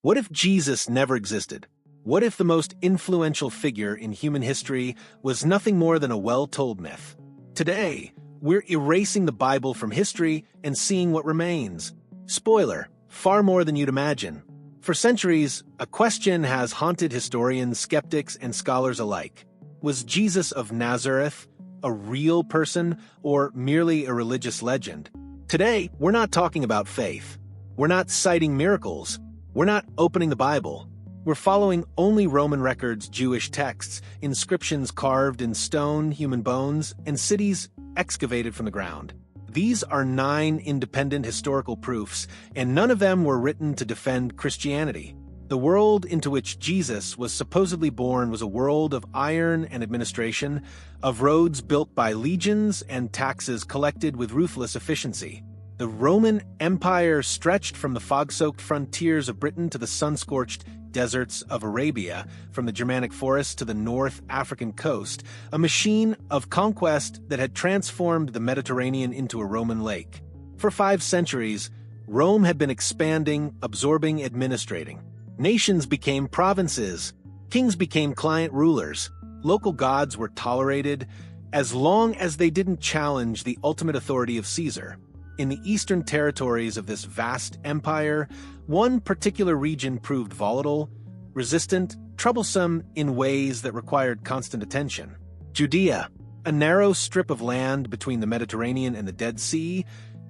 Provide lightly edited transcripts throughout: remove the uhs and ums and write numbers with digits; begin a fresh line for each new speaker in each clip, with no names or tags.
What if Jesus never existed? What if the most influential figure in human history was nothing more than a well-told myth? Today, we're erasing the Bible from history and seeing what remains. Spoiler, far more than you'd imagine. For centuries, a question has haunted historians, skeptics, and scholars alike. Was Jesus of Nazareth a real person or merely a religious legend? Today, we're not talking about faith. We're not citing miracles. We're not opening the Bible. We're following only Roman records, Jewish texts, inscriptions carved in stone, human bones, and cities excavated from the ground. These are 9 independent historical proofs, and none of them were written to defend Christianity. The world into which Jesus was supposedly born was a world of iron and administration, of roads built by legions and taxes collected with ruthless efficiency. The Roman Empire stretched from the fog-soaked frontiers of Britain to the sun-scorched deserts of Arabia, from the Germanic forests to the North African coast, a machine of conquest that had transformed the Mediterranean into a Roman lake. For 5 centuries, Rome had been expanding, absorbing, administrating. Nations became provinces. Kings became client rulers. Local gods were tolerated as long as they didn't challenge the ultimate authority of Caesar. In the eastern territories of this vast empire, one particular region proved volatile, resistant, troublesome in ways that required constant attention. Judea, a narrow strip of land between the Mediterranean and the Dead Sea,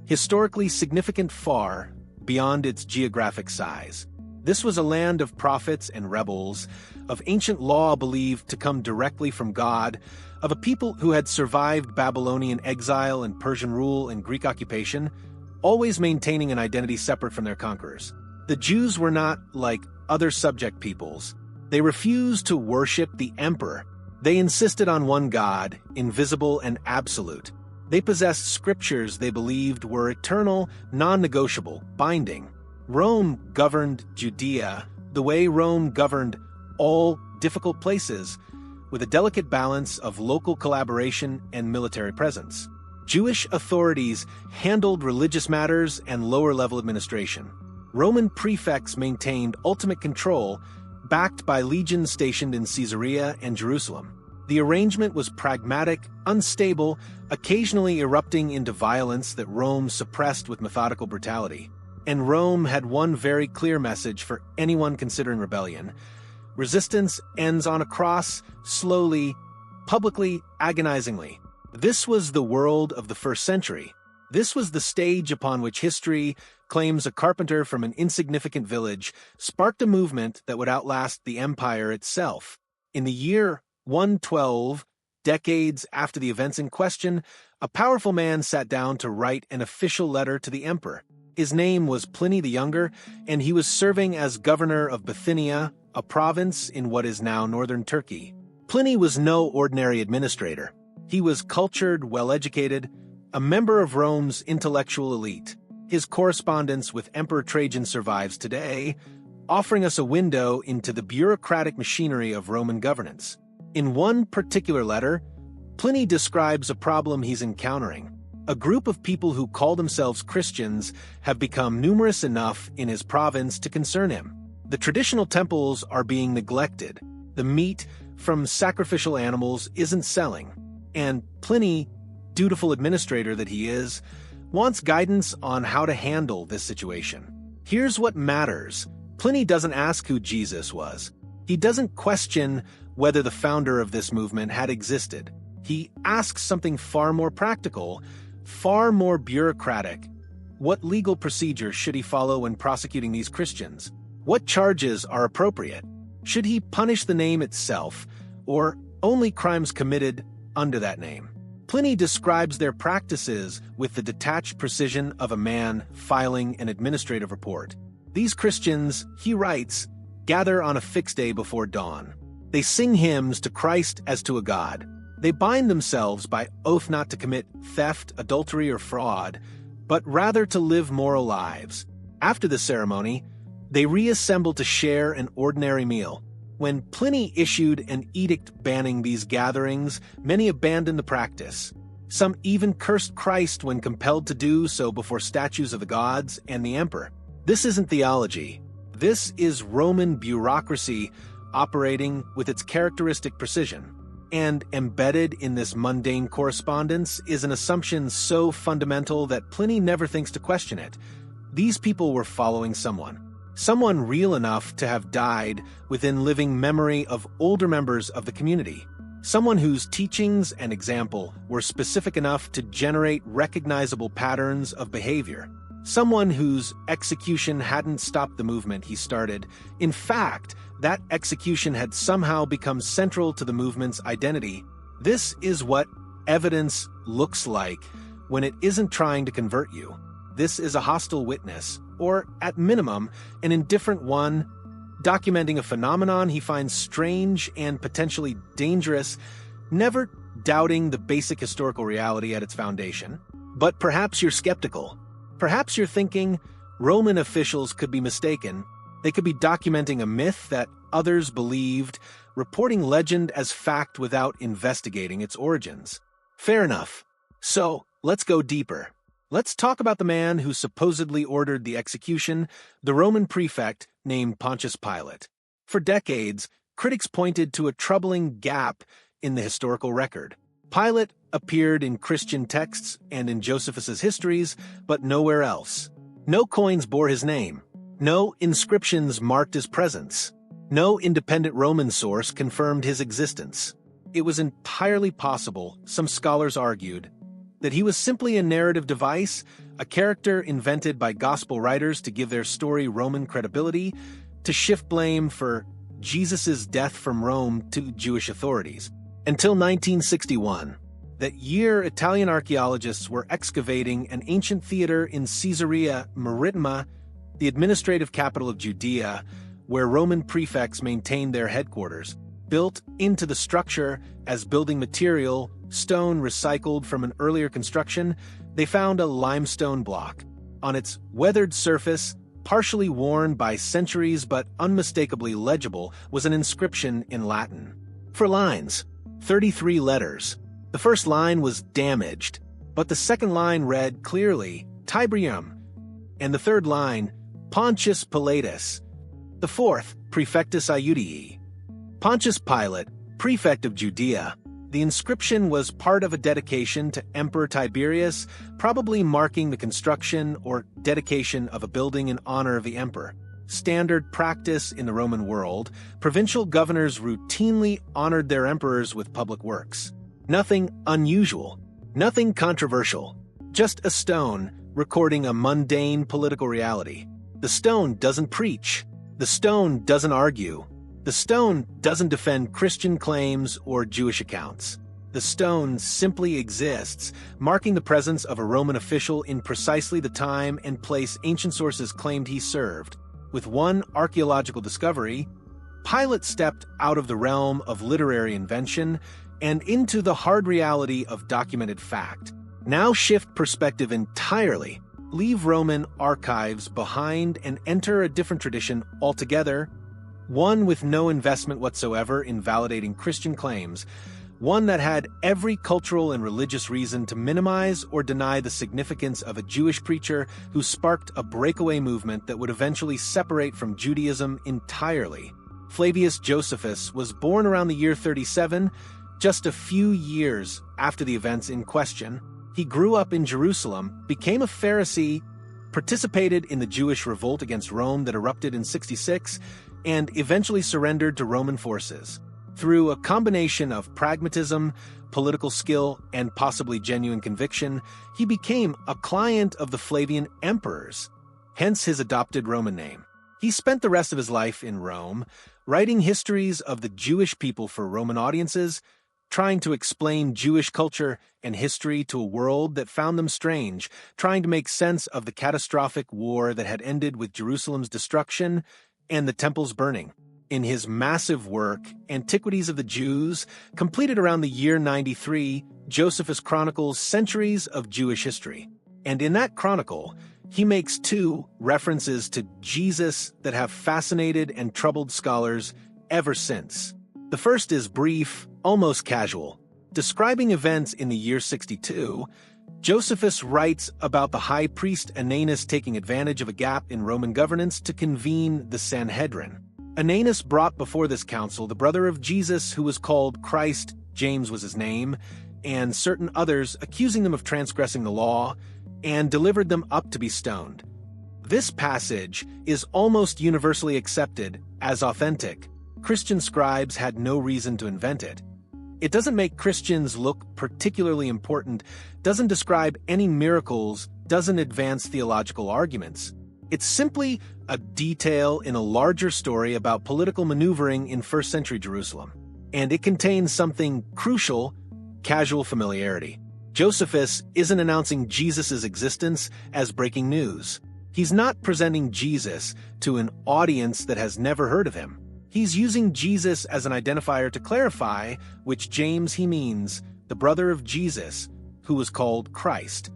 historically significant far beyond its geographic size. This was a land of prophets and rebels, of ancient law believed to come directly from God, of a people who had survived Babylonian exile and Persian rule and Greek occupation, always maintaining an identity separate from their conquerors. The Jews were not like other subject peoples. They refused to worship the emperor. They insisted on one God, invisible and absolute. They possessed scriptures they believed were eternal, non-negotiable, binding. Rome governed Judea the way Rome governed all difficult places, with a delicate balance of local collaboration and military presence. Jewish authorities handled religious matters and lower-level administration. Roman prefects maintained ultimate control, backed by legions stationed in Caesarea and Jerusalem. The arrangement was pragmatic, unstable, occasionally erupting into violence that Rome suppressed with methodical brutality. And Rome had one very clear message for anyone considering rebellion. Resistance ends on a cross, slowly, publicly, agonizingly. This was the world of the first century. This was the stage upon which history claims a carpenter from an insignificant village sparked a movement that would outlast the empire itself. In the year 112, decades after the events in question, a powerful man sat down to write an official letter to the emperor. His name was Pliny the Younger, and he was serving as governor of Bithynia, a province in what is now northern Turkey. Pliny was no ordinary administrator. He was cultured, well-educated, a member of Rome's intellectual elite. His correspondence with Emperor Trajan survives today, offering us a window into the bureaucratic machinery of Roman governance. In one particular letter, Pliny describes a problem he's encountering. A group of people who call themselves Christians have become numerous enough in his province to concern him. The traditional temples are being neglected. The meat from sacrificial animals isn't selling. And Pliny, dutiful administrator that he is, wants guidance on how to handle this situation. Here's what matters. Pliny doesn't ask who Jesus was. He doesn't question whether the founder of this movement had existed. He asks something far more practical, far more bureaucratic. What legal procedures should he follow when prosecuting these Christians? What charges are appropriate? Should he punish the name itself, or only crimes committed under that name? Pliny describes their practices with the detached precision of a man filing an administrative report. These Christians, he writes, gather on a fixed day before dawn. They sing hymns to Christ as to a god. They bind themselves by oath not to commit theft, adultery, or fraud, but rather to live moral lives. After the ceremony, they reassemble to share an ordinary meal. When Pliny issued an edict banning these gatherings, many abandoned the practice. Some even cursed Christ when compelled to do so before statues of the gods and the emperor. This isn't theology. This is Roman bureaucracy operating with its characteristic precision. And embedded in this mundane correspondence is an assumption so fundamental that Pliny never thinks to question it. These people were following someone real enough to have died within living memory of older members of the community, someone whose teachings and example were specific enough to generate recognizable patterns of behavior, someone whose execution hadn't stopped the movement he started. In fact, that execution had somehow become central to the movement's identity. This is what evidence looks like when it isn't trying to convert you. This is a hostile witness, or at minimum, an indifferent one, documenting a phenomenon he finds strange and potentially dangerous, never doubting the basic historical reality at its foundation. But perhaps you're skeptical. Perhaps you're thinking Roman officials could be mistaken. They could be documenting a myth that others believed, reporting legend as fact without investigating its origins. Fair enough. So, let's go deeper. Let's talk about the man who supposedly ordered the execution, the Roman prefect named Pontius Pilate. For decades, critics pointed to a troubling gap in the historical record. Pilate appeared in Christian texts and in Josephus's histories, but nowhere else. No coins bore his name. No inscriptions marked his presence. No independent Roman source confirmed his existence. It was entirely possible, some scholars argued, that he was simply a narrative device, a character invented by gospel writers to give their story Roman credibility, to shift blame for Jesus' death from Rome to Jewish authorities. Until 1961. That year, Italian archaeologists were excavating an ancient theater in Caesarea Maritima, the administrative capital of Judea, where Roman prefects maintained their headquarters. Built into the structure as building material, stone recycled from an earlier construction, they found a limestone block. On its weathered surface, partially worn by centuries but unmistakably legible, was an inscription in Latin. 4 lines, 33 letters. The first line was damaged, but the second line read clearly, Tiberium, and the third line, Pontius Pilatus. The fourth, Prefectus Iudii. Pontius Pilate, prefect of Judea. The inscription was part of a dedication to Emperor Tiberius, probably marking the construction or dedication of a building in honor of the emperor. Standard practice in the Roman world, provincial governors routinely honored their emperors with public works. Nothing unusual, nothing controversial, just a stone recording a mundane political reality. The stone doesn't preach. The stone doesn't argue. The stone doesn't defend Christian claims or Jewish accounts. The stone simply exists, marking the presence of a Roman official in precisely the time and place ancient sources claimed he served. With one archaeological discovery, Pilate stepped out of the realm of literary invention and into the hard reality of documented fact. Now shift perspective entirely, leave Roman archives behind and enter a different tradition altogether, one with no investment whatsoever in validating Christian claims, one that had every cultural and religious reason to minimize or deny the significance of a Jewish preacher who sparked a breakaway movement that would eventually separate from Judaism entirely. Flavius Josephus was born around the year 37, just a few years after the events in question. He grew up in Jerusalem, became a Pharisee, participated in the Jewish revolt against Rome that erupted in 66, and eventually surrendered to Roman forces. Through a combination of pragmatism, political skill, and possibly genuine conviction, he became a client of the Flavian emperors, hence his adopted Roman name. He spent the rest of his life in Rome, writing histories of the Jewish people for Roman audiences, trying to explain Jewish culture and history to a world that found them strange, trying to make sense of the catastrophic war that had ended with Jerusalem's destruction and the temple's burning. In his massive work, Antiquities of the Jews, completed around the year 93, Josephus chronicles centuries of Jewish history. And in that chronicle, he makes 2 references to Jesus that have fascinated and troubled scholars ever since. The first is brief, almost casual. Describing events in the year 62, Josephus writes about the high priest Ananus taking advantage of a gap in Roman governance to convene the Sanhedrin. Ananus brought before this council the brother of Jesus who was called Christ, James was his name, and certain others, accusing them of transgressing the law, and delivered them up to be stoned. This passage is almost universally accepted as authentic. Christian scribes had no reason to invent it. It doesn't make Christians look particularly important, doesn't describe any miracles, doesn't advance theological arguments. It's simply a detail in a larger story about political maneuvering in first-century Jerusalem. And it contains something crucial: casual familiarity. Josephus isn't announcing Jesus' existence as breaking news. He's not presenting Jesus to an audience that has never heard of him. He's using Jesus as an identifier to clarify which James he means, the brother of Jesus, who was called Christ.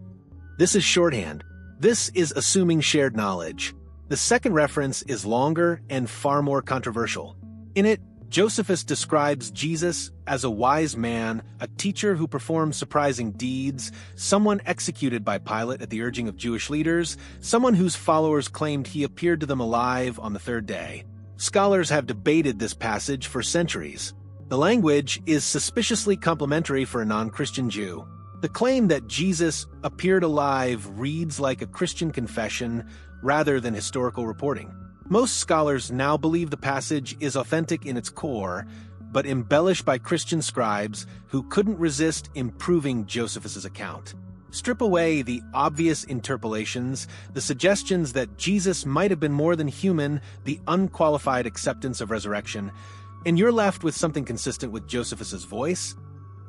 This is shorthand. This is assuming shared knowledge. The second reference is longer and far more controversial. In it, Josephus describes Jesus as a wise man, a teacher who performed surprising deeds, someone executed by Pilate at the urging of Jewish leaders, someone whose followers claimed he appeared to them alive on the third day. Scholars have debated this passage for centuries. The language is suspiciously complimentary for a non-Christian Jew. The claim that Jesus appeared alive reads like a Christian confession rather than historical reporting. Most scholars now believe the passage is authentic in its core, but embellished by Christian scribes who couldn't resist improving Josephus' account. Strip away the obvious interpolations, the suggestions that Jesus might have been more than human, the unqualified acceptance of resurrection, and you're left with something consistent with Josephus' voice.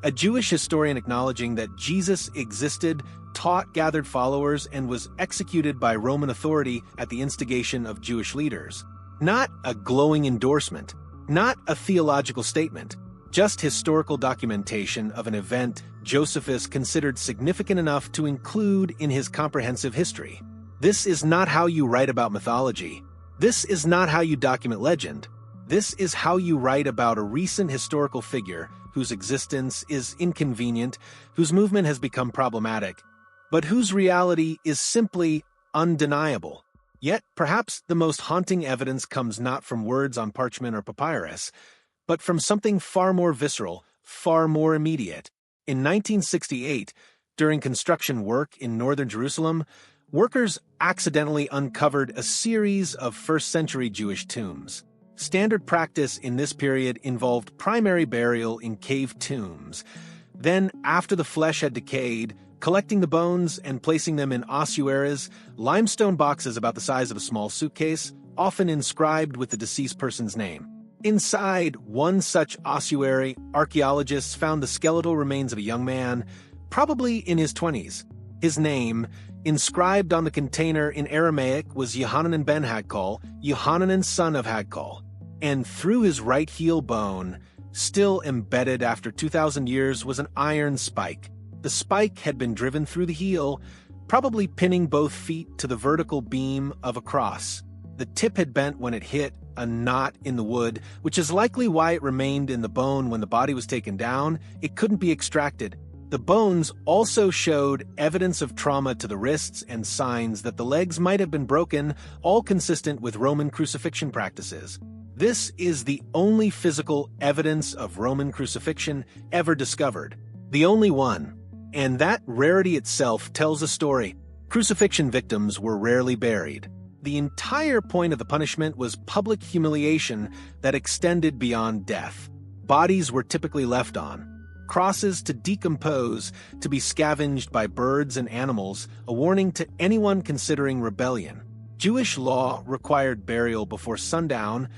A Jewish historian acknowledging that Jesus existed, taught gathered followers, and was executed by Roman authority at the instigation of Jewish leaders. Not a glowing endorsement, not a theological statement, just historical documentation of an event Josephus considered significant enough to include in his comprehensive history. This is not how you write about mythology. This is not how you document legend. This is how you write about a recent historical figure whose existence is inconvenient, whose movement has become problematic, but whose reality is simply undeniable. Yet, perhaps the most haunting evidence comes not from words on parchment or papyrus, but from something far more visceral, far more immediate. In 1968, during construction work in northern Jerusalem, workers accidentally uncovered a series of first-century Jewish tombs. Standard practice in this period involved primary burial in cave tombs. Then, after the flesh had decayed, collecting the bones and placing them in ossuaries, limestone boxes about the size of a small suitcase, often inscribed with the deceased person's name. Inside one such ossuary, archaeologists found the skeletal remains of a young man, probably in his 20s. His name, inscribed on the container in Aramaic, was Yohanan ben Hakal, Yohanan son of Hakal. And through his right heel bone, still embedded after 2,000 years, was an iron spike. The spike had been driven through the heel, probably pinning both feet to the vertical beam of a cross. The tip had bent when it hit a knot in the wood, which is likely why it remained in the bone when the body was taken down. It couldn't be extracted. The bones also showed evidence of trauma to the wrists and signs that the legs might have been broken, all consistent with Roman crucifixion practices. This is the only physical evidence of Roman crucifixion ever discovered. The only one. And that rarity itself tells a story. Crucifixion victims were rarely buried. The entire point of the punishment was public humiliation that extended beyond death. Bodies were typically left on crosses to decompose, to be scavenged by birds and animals, a warning to anyone considering rebellion. Jewish law required burial before sundown,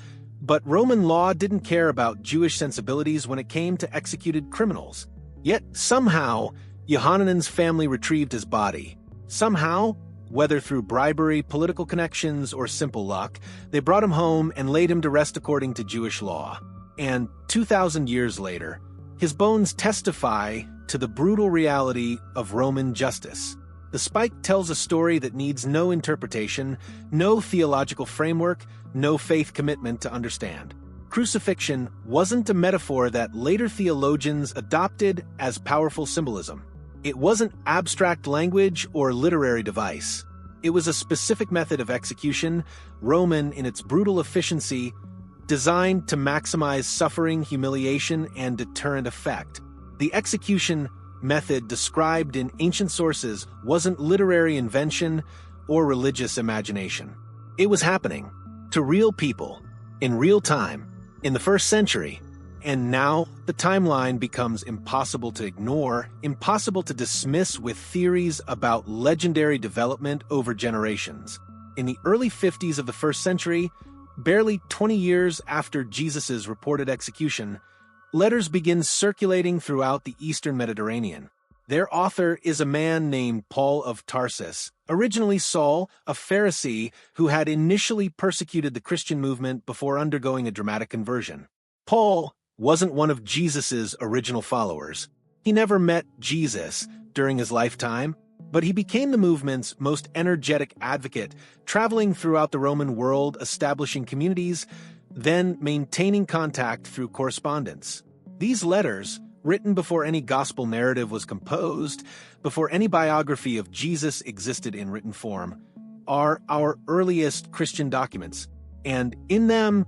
but Roman law didn't care about Jewish sensibilities when it came to executed criminals. Yet somehow, Yohanan's family retrieved his body. Somehow, whether through bribery, political connections, or simple luck, they brought him home and laid him to rest according to Jewish law. And 2,000 years later, his bones testify to the brutal reality of Roman justice. The spike tells a story that needs no interpretation, no theological framework, no faith commitment to understand. Crucifixion wasn't a metaphor that later theologians adopted as powerful symbolism. It wasn't abstract language or literary device. It was a specific method of execution, Roman in its brutal efficiency, designed to maximize suffering, humiliation, and deterrent effect. The execution method described in ancient sources wasn't literary invention or religious imagination. It was happening to real people, in real time, in the first century, and now the timeline becomes impossible to ignore, impossible to dismiss with theories about legendary development over generations. In the early 50s of the first century, barely 20 years after Jesus' reported execution, letters begin circulating throughout the Eastern Mediterranean. Their author is a man named Paul of Tarsus, originally Saul, a Pharisee who had initially persecuted the Christian movement before undergoing a dramatic conversion. Paul wasn't one of Jesus' original followers. He never met Jesus during his lifetime, but he became the movement's most energetic advocate, traveling throughout the Roman world, establishing communities, then maintaining contact through correspondence. These letters, written before any gospel narrative was composed, before any biography of Jesus existed in written form, are our earliest Christian documents. And in them,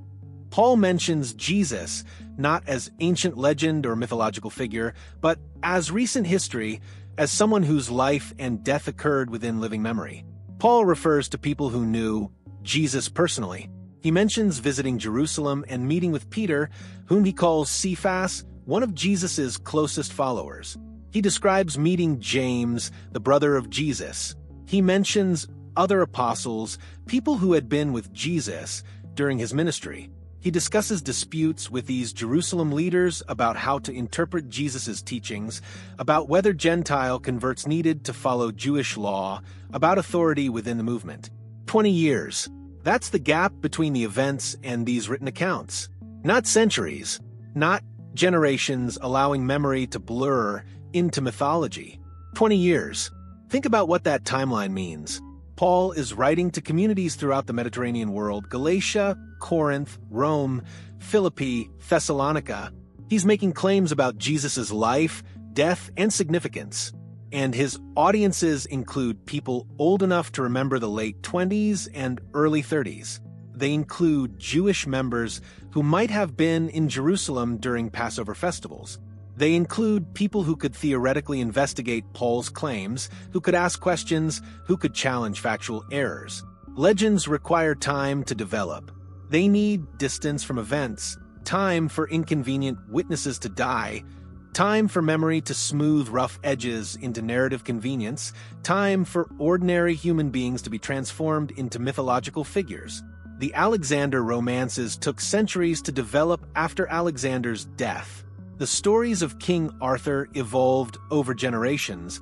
Paul mentions Jesus not as ancient legend or mythological figure, but as recent history, as someone whose life and death occurred within living memory. Paul refers to people who knew Jesus personally. He mentions visiting Jerusalem and meeting with Peter, whom he calls Cephas, one of Jesus' closest followers. He describes meeting James, the brother of Jesus. He mentions other apostles, people who had been with Jesus during his ministry. He discusses disputes with these Jerusalem leaders about how to interpret Jesus' teachings, about whether Gentile converts needed to follow Jewish law, about authority within the movement. 20 years. That's the gap between the events and these written accounts. Not centuries, not generations allowing memory to blur into mythology. 20 years. Think about what that timeline means. Paul is writing to communities throughout the Mediterranean world: Galatia, Corinth, Rome, Philippi, Thessalonica. He's making claims about Jesus' life, death, and significance. And his audiences include people old enough to remember the late 20s and early 30s. They include Jewish members who might have been in Jerusalem during Passover festivals. They include people who could theoretically investigate Paul's claims, who could ask questions, who could challenge factual errors. Legends require time to develop. They need distance from events, time for inconvenient witnesses to die, time for memory to smooth rough edges into narrative convenience, time for ordinary human beings to be transformed into mythological figures. The Alexander romances took centuries to develop after Alexander's death. The stories of King Arthur evolved over generations,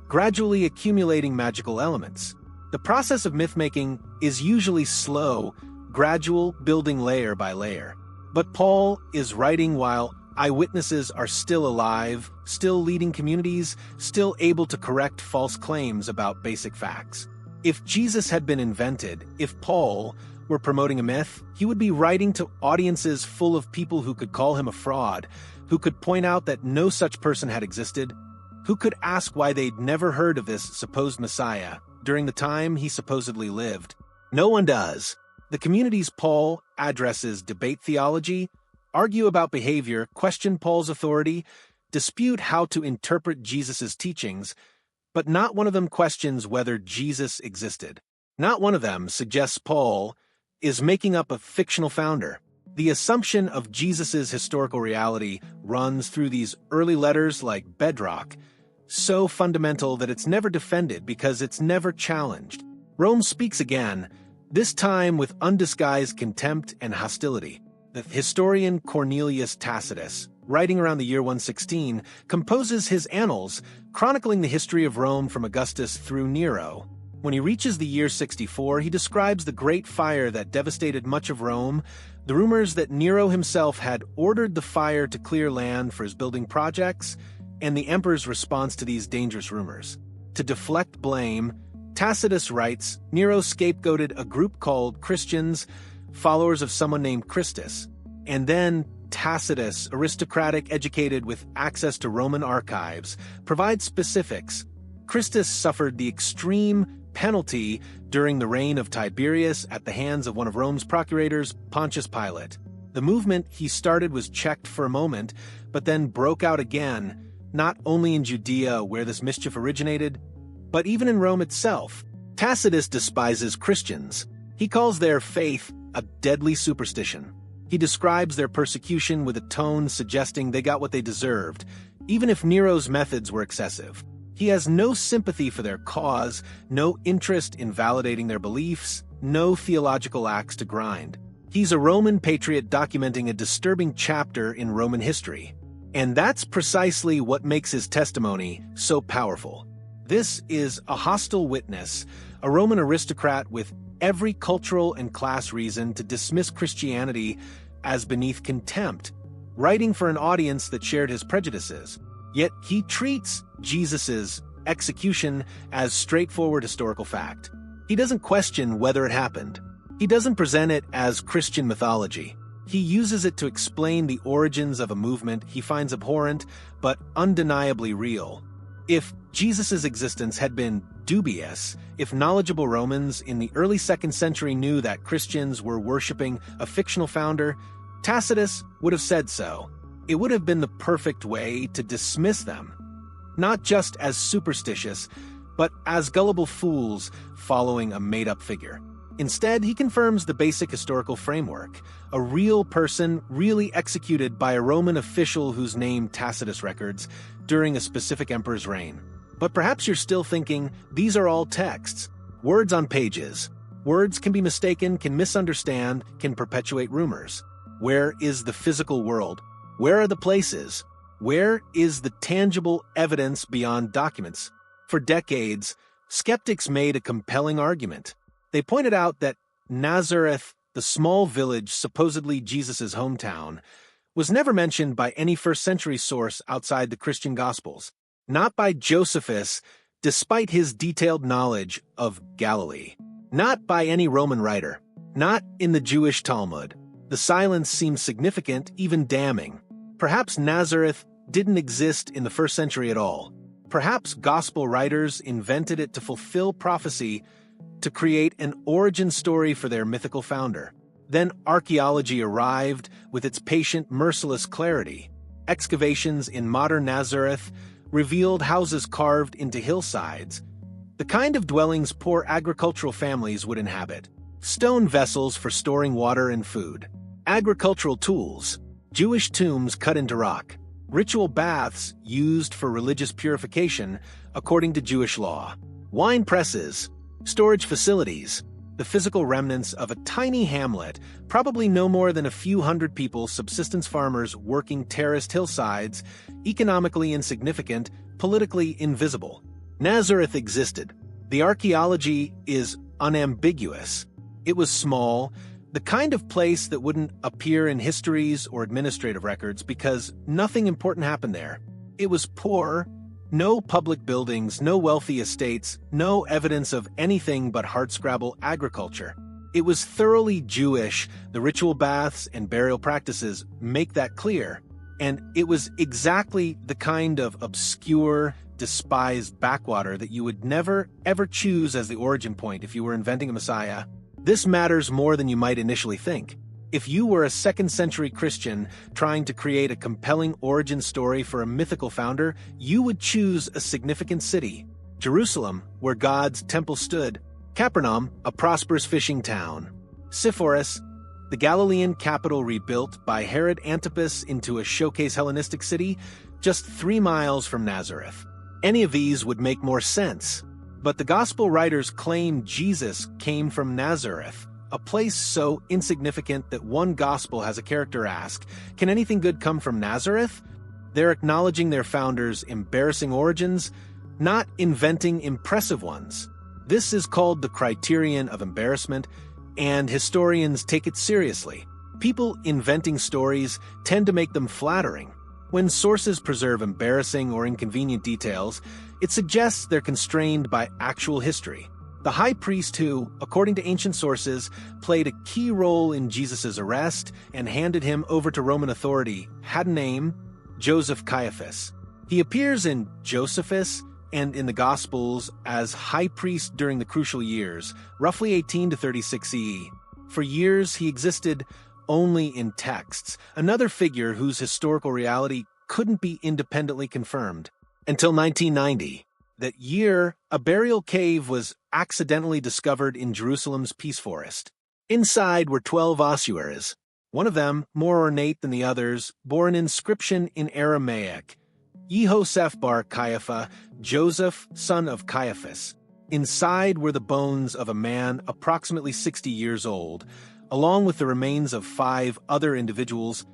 gradually accumulating magical elements. The process of myth-making is usually slow, gradual, building layer by layer. But Paul is writing while eyewitnesses are still alive, still leading communities, still able to correct false claims about basic facts. If Jesus had been invented, if Paul were promoting a myth, he would be writing to audiences full of people who could call him a fraud, who could point out that no such person had existed, who could ask why they'd never heard of this supposed Messiah during the time he supposedly lived. No one does. The communities Paul addresses debate theology, argue about behavior, question Paul's authority, dispute how to interpret Jesus' teachings, but not one of them questions whether Jesus existed. Not one of them suggests Paul is making up a fictional founder. The assumption of Jesus' historical reality runs through these early letters like bedrock, so fundamental that it's never defended because it's never challenged. Rome speaks again, this time with undisguised contempt and hostility. The historian Cornelius Tacitus, writing around the year 116, composes his Annals, chronicling the history of Rome from Augustus through Nero. When he reaches the year 64, he describes the great fire that devastated much of Rome, the rumors that Nero himself had ordered the fire to clear land for his building projects, and the emperor's response to these dangerous rumors. To deflect blame, Tacitus writes, Nero scapegoated a group called Christians, followers of someone named Christus, and then Tacitus, aristocratic, educated with access to Roman archives, provides specifics. Christus suffered the extreme penalty during the reign of Tiberius at the hands of one of Rome's procurators, Pontius Pilate. The movement he started was checked for a moment, but then broke out again, not only in Judea where this mischief originated, but even in Rome itself. Tacitus despises Christians. He calls their faith a deadly superstition. He describes their persecution with a tone suggesting they got what they deserved, even if Nero's methods were excessive. He has no sympathy for their cause, no interest in validating their beliefs, no theological axe to grind. He's a Roman patriot documenting a disturbing chapter in Roman history. And that's precisely what makes his testimony so powerful. This is a hostile witness, a Roman aristocrat with every cultural and class reason to dismiss Christianity as beneath contempt, writing for an audience that shared his prejudices. Yet he treats Jesus's execution as straightforward historical fact. He doesn't question whether it happened. He doesn't present it as Christian mythology. He uses it to explain the origins of a movement he finds abhorrent but undeniably real. If Jesus' existence had been dubious, if knowledgeable Romans in the early 2nd century knew that Christians were worshipping a fictional founder, Tacitus would have said so. It would have been the perfect way to dismiss them, not just as superstitious, but as gullible fools following a made-up figure. Instead, he confirms the basic historical framework, a real person really executed by a Roman official whose name Tacitus records during a specific emperor's reign. But perhaps you're still thinking, these are all texts, words on pages. Words can be mistaken, can misunderstand, can perpetuate rumors. Where is the physical world? Where are the places? Where is the tangible evidence beyond documents? For decades, skeptics made a compelling argument. They pointed out that Nazareth, the small village supposedly Jesus' hometown, was never mentioned by any first-century source outside the Christian Gospels, not by Josephus, despite his detailed knowledge of Galilee, not by any Roman writer, not in the Jewish Talmud. The silence seems significant, even damning. Perhaps Nazareth didn't exist in the first century at all. Perhaps gospel writers invented it to fulfill prophecy, to create an origin story for their mythical founder. Then archaeology arrived with its patient, merciless clarity. Excavations in modern Nazareth revealed houses carved into hillsides, the kind of dwellings poor agricultural families would inhabit. Stone vessels for storing water and food. Agricultural tools. Jewish tombs cut into rock. Ritual baths used for religious purification according to Jewish law. Wine presses. Storage facilities. The physical remnants of a tiny hamlet, probably no more than a few hundred people, subsistence farmers working terraced hillsides, economically insignificant, politically invisible. Nazareth existed. The archaeology is unambiguous. It was small, the kind of place that wouldn't appear in histories or administrative records because nothing important happened there. It was poor. No public buildings, no wealthy estates, no evidence of anything but hardscrabble agriculture. It was thoroughly Jewish. The ritual baths and burial practices make that clear. And it was exactly the kind of obscure, despised backwater that you would never, ever choose as the origin point if you were inventing a messiah. This matters more than you might initially think. If you were a 2nd century Christian trying to create a compelling origin story for a mythical founder, you would choose a significant city. Jerusalem, where God's temple stood. Capernaum, a prosperous fishing town. Sepphoris, the Galilean capital rebuilt by Herod Antipas into a showcase Hellenistic city, just 3 miles from Nazareth. Any of these would make more sense. But the gospel writers claim Jesus came from Nazareth, a place so insignificant that one gospel has a character ask, "Can anything good come from Nazareth?" They're acknowledging their founder's embarrassing origins, not inventing impressive ones. This is called the criterion of embarrassment, and historians take it seriously. People inventing stories tend to make them flattering. When sources preserve embarrassing or inconvenient details, it suggests they're constrained by actual history. The high priest who, according to ancient sources, played a key role in Jesus' arrest and handed him over to Roman authority, had a name, Joseph Caiaphas. He appears in Josephus and in the Gospels as high priest during the crucial years, roughly 18 to 36 CE. For years, he existed only in texts, another figure whose historical reality couldn't be independently confirmed. Until 1990. That year, a burial cave was accidentally discovered in Jerusalem's Peace Forest. Inside were 12 ossuaries. One of them, more ornate than the others, bore an inscription in Aramaic, Yehoseph bar Caiapha, Joseph, son of Caiaphas. Inside were the bones of a man approximately 60 years old, along with the remains of 5 other individuals,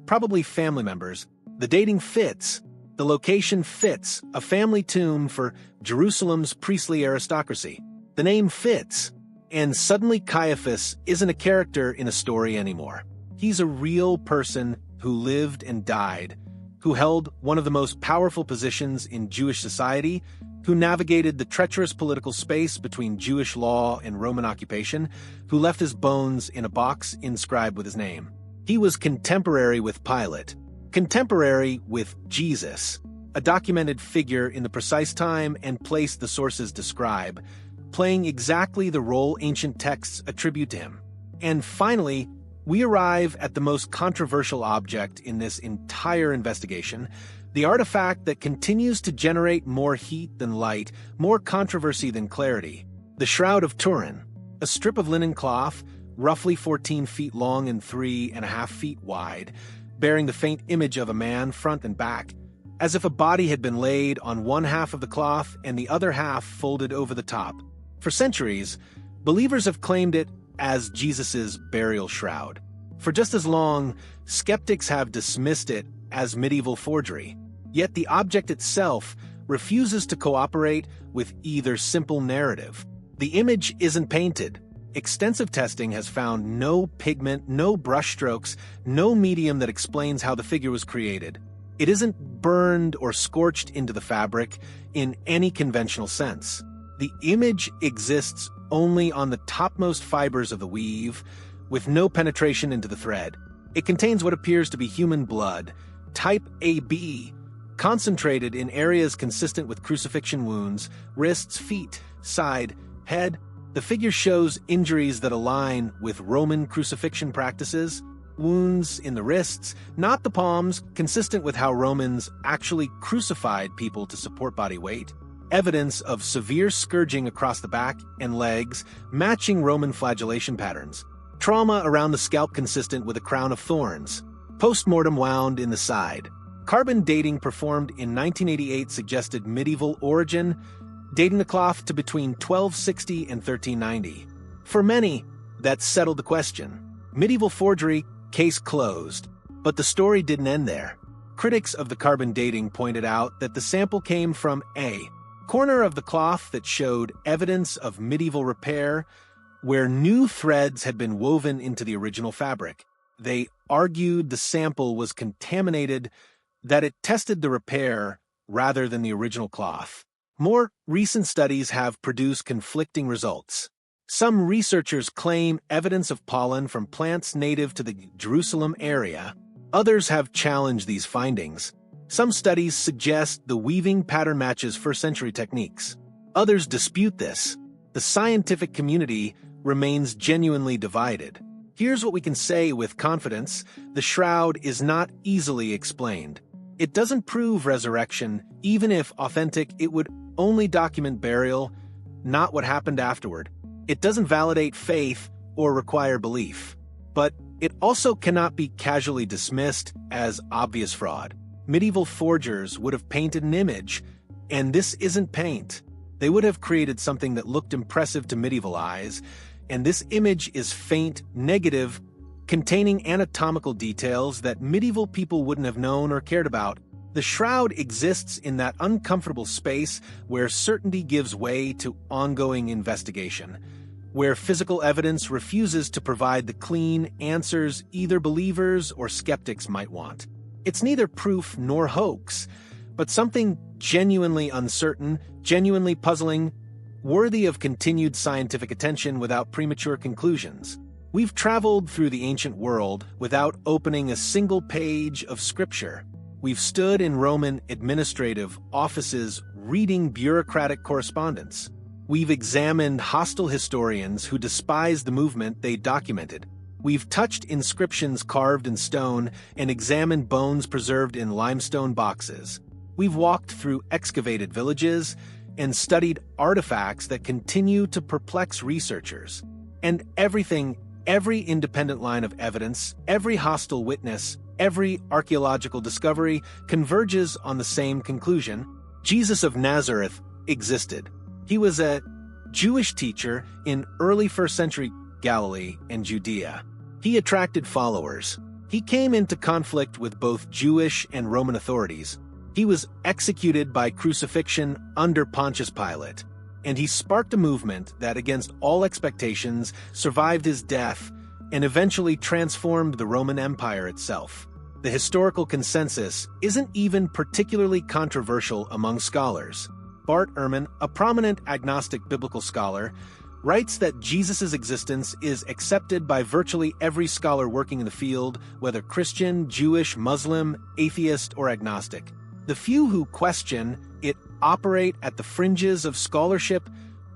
probably family members. The dating fits. The location fits, a family tomb for Jerusalem's priestly aristocracy. The name fits, and suddenly Caiaphas isn't a character in a story anymore. He's a real person who lived and died, who held one of the most powerful positions in Jewish society, who navigated the treacherous political space between Jewish law and Roman occupation, who left his bones in a box inscribed with his name. He was contemporary with Pilate, contemporary with Jesus, a documented figure in the precise time and place the sources describe, playing exactly the role ancient texts attribute to him. And finally, we arrive at the most controversial object in this entire investigation, the artifact that continues to generate more heat than light, more controversy than clarity, the Shroud of Turin, a strip of linen cloth, roughly 14 feet long and 3.5 feet wide, bearing the faint image of a man front and back, as if a body had been laid on one half of the cloth and the other half folded over the top. For centuries, believers have claimed it as Jesus' burial shroud. For just as long, skeptics have dismissed it as medieval forgery. Yet the object itself refuses to cooperate with either simple narrative. The image isn't painted. Extensive testing has found no pigment, no brushstrokes, no medium that explains how the figure was created. It isn't burned or scorched into the fabric in any conventional sense. The image exists only on the topmost fibers of the weave, with no penetration into the thread. It contains what appears to be human blood, type AB, concentrated in areas consistent with crucifixion wounds, wrists, feet, side, head. The figure shows injuries that align with Roman crucifixion practices, wounds in the wrists, not the palms, consistent with how Romans actually crucified people to support body weight. Evidence of severe scourging across the back and legs, matching Roman flagellation patterns. Trauma around the scalp consistent with a crown of thorns. Post-mortem wound in the side. Carbon dating performed in 1988 suggested medieval origin, dating the cloth to between 1260 and 1390. For many, that settled the question. Medieval forgery, case closed. But the story didn't end there. Critics of the carbon dating pointed out that the sample came from a corner of the cloth that showed evidence of medieval repair, where new threads had been woven into the original fabric. They argued the sample was contaminated, that it tested the repair rather than the original cloth. More recent studies have produced conflicting results. Some researchers claim evidence of pollen from plants native to the Jerusalem area. Others have challenged these findings. Some studies suggest the weaving pattern matches first-century techniques. Others dispute this. The scientific community remains genuinely divided. Here's what we can say with confidence: the shroud is not easily explained. It doesn't prove resurrection. Even if authentic, it would only document burial, not what happened afterward. It doesn't validate faith or require belief. But it also cannot be casually dismissed as obvious fraud. Medieval forgers would have painted an image, and this isn't paint. They would have created something that looked impressive to medieval eyes, and this image is faint, negative, containing anatomical details that medieval people wouldn't have known or cared about. The shroud exists in that uncomfortable space where certainty gives way to ongoing investigation, where physical evidence refuses to provide the clean answers either believers or skeptics might want. It's neither proof nor hoax, but something genuinely uncertain, genuinely puzzling, worthy of continued scientific attention without premature conclusions. We've traveled through the ancient world without opening a single page of scripture. We've stood in Roman administrative offices reading bureaucratic correspondence. We've examined hostile historians who despised the movement they documented. We've touched inscriptions carved in stone and examined bones preserved in limestone boxes. We've walked through excavated villages and studied artifacts that continue to perplex researchers. And every independent line of evidence, every hostile witness, every archaeological discovery converges on the same conclusion: Jesus of Nazareth existed. He was a Jewish teacher in early first-century Galilee and Judea. He attracted followers. He came into conflict with both Jewish and Roman authorities. He was executed by crucifixion under Pontius Pilate, and he sparked a movement that, against all expectations, survived his death and eventually transformed the Roman Empire itself. The historical consensus isn't even particularly controversial among scholars. Bart Ehrman, a prominent agnostic biblical scholar, writes that Jesus' existence is accepted by virtually every scholar working in the field, whether Christian, Jewish, Muslim, atheist, or agnostic. The few who question it operate at the fringes of scholarship,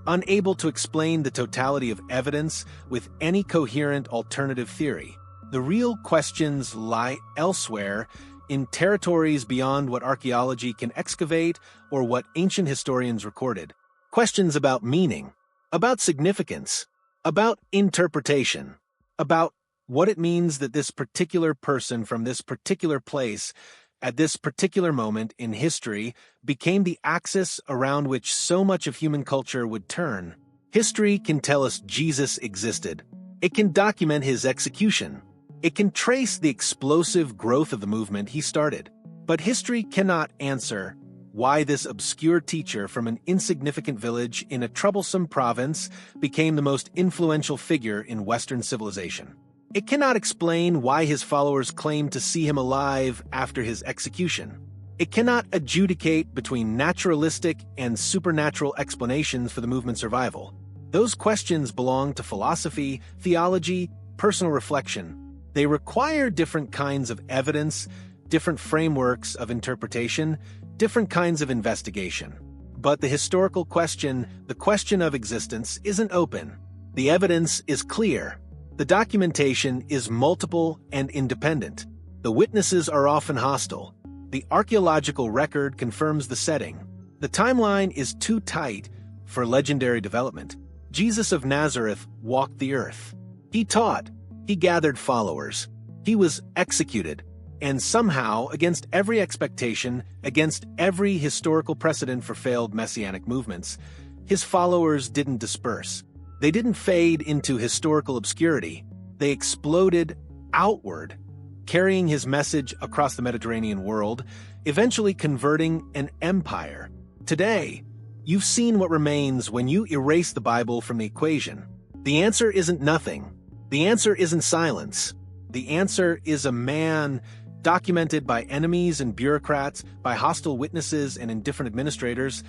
unable to explain the totality of evidence with any coherent alternative theory. The real questions lie elsewhere, in territories beyond what archaeology can excavate or what ancient historians recorded. Questions about meaning, about significance, about interpretation, about what it means that this particular person from this particular place at this particular moment in history became the axis around which so much of human culture would turn. History can tell us Jesus existed. It can document his execution. It can trace the explosive growth of the movement he started. But history cannot answer why this obscure teacher from an insignificant village in a troublesome province became the most influential figure in Western civilization. It cannot explain why his followers claimed to see him alive after his execution. It cannot adjudicate between naturalistic and supernatural explanations for the movement's survival. Those questions belong to philosophy, theology, personal reflection. They require different kinds of evidence, different frameworks of interpretation, different kinds of investigation. But the historical question, the question of existence, isn't open. The evidence is clear. The documentation is multiple and independent. The witnesses are often hostile. The archaeological record confirms the setting. The timeline is too tight for legendary development. Jesus of Nazareth walked the earth. He taught. He gathered followers. He was executed. And somehow, against every expectation, against every historical precedent for failed messianic movements, his followers didn't disperse. They didn't fade into historical obscurity. They exploded outward, carrying his message across the Mediterranean world, eventually converting an empire. Today, you've seen what remains when you erase the Bible from the equation. The answer isn't nothing. The answer isn't silence. The answer is a man documented by enemies and bureaucrats, by hostile witnesses and indifferent administrators,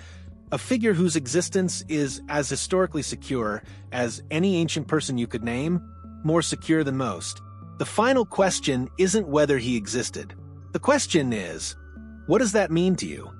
a figure whose existence is as historically secure as any ancient person you could name, more secure than most. The final question isn't whether he existed. The question is, what does that mean to you?